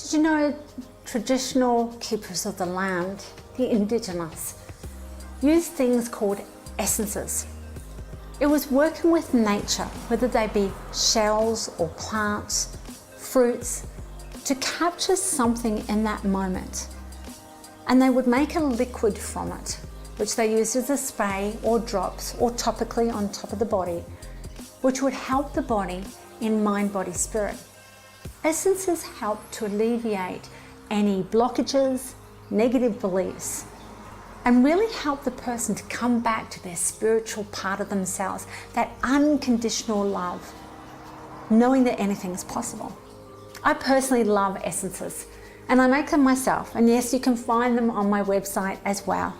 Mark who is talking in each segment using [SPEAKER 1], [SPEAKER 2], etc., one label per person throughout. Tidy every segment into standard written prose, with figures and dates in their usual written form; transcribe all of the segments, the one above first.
[SPEAKER 1] Did you know traditional keepers of the land, the indigenous, used things called essences? It was working with nature, whether they be shells or plants, fruits, to capture something in that moment. And they would make a liquid from it, which they used as a spray or drops or topically on top of the body, which would help the body in mind, body, spirit. Essences help to alleviate any blockages, negative beliefs, and really help the person to come back to their spiritual part of themselves, that unconditional love, knowing that anything is possible. I personally love essences, and I make them myself, and yes, you can find them on my website as well.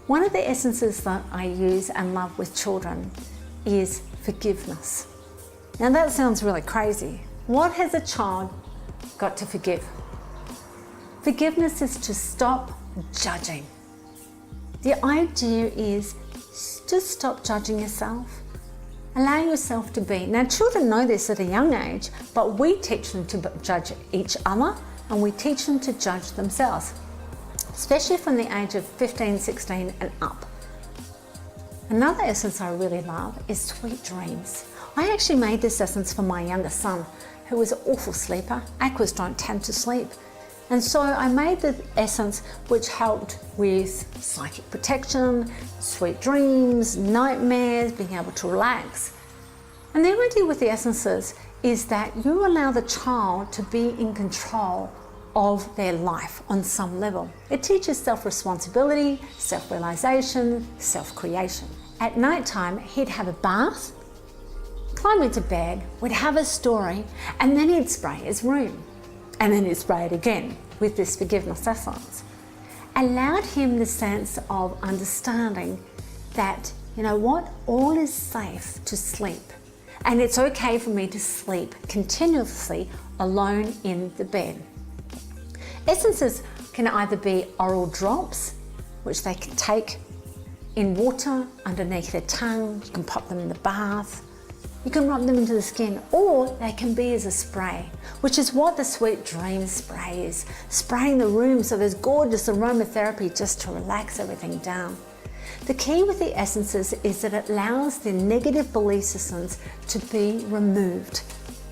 [SPEAKER 1] One of the essences that I use and love with children is forgiveness. Now that sounds really crazy. What has a child got to forgive? Forgiveness is to stop judging. The idea is just stop judging yourself. Allow yourself to be. Now children know this at a young age, but we teach them to judge each other and we teach them to judge themselves, especially from the age of 15, 16 and up. Another essence I really love is sweet dreams. I actually made this essence for my youngest son, who was an awful sleeper. Aquas don't tend to sleep. And so I made the essence which helped with psychic protection, sweet dreams, nightmares, being able to relax. And the idea with the essences is that you allow the child to be in control of their life on some level. It teaches self-responsibility, self-realization, self-creation. At nighttime, he'd have a bath, climb into bed, we'd have a story, and then he'd spray his room. And then he'd spray it again with this forgiveness essence. Allowed him the sense of understanding that, you know what, all is safe to sleep. And it's okay for me to sleep continuously alone in the bed. Essences can either be oral drops, which they can take in water underneath their tongue, you can pop them in the bath, you can rub them into the skin, or they can be as a spray, which is what the Sweet Dreams spray is. Spraying the room so there's gorgeous aromatherapy just to relax everything down. The key with the essences is that it allows the negative belief systems to be removed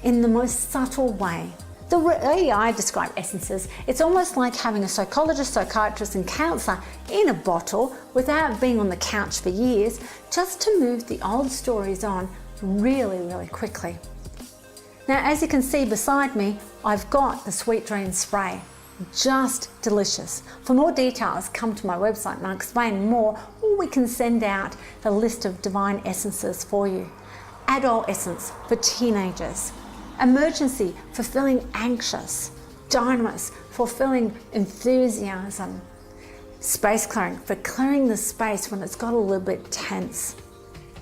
[SPEAKER 1] in the most subtle way. The way I describe essences, it's almost like having a psychologist, psychiatrist and counsellor in a bottle without being on the couch for years, just to move the old stories on really, really quickly. Now, as you can see beside me, I've got the Sweet Dreams spray. Just delicious. For more details, come to my website and I'll explain more, or we can send out the list of divine essences for you. Adult essence for teenagers. Emergency for feeling anxious. Dynamis for feeling enthusiasm. Space clearing for clearing the space when it's got a little bit tense.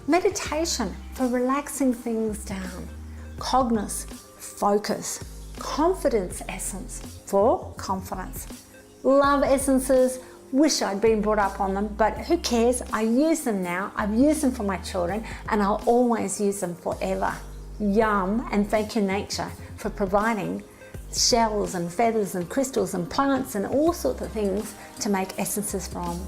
[SPEAKER 1] Meditation for relaxing things down. Cognize, focus. Confidence essence for confidence. Love essences. Wish I'd been brought up on them, but who cares? I use them now. I've used them for my children and I'll always use them forever. Yum, and thank you nature for providing shells and feathers and crystals and plants and all sorts of things to make essences from.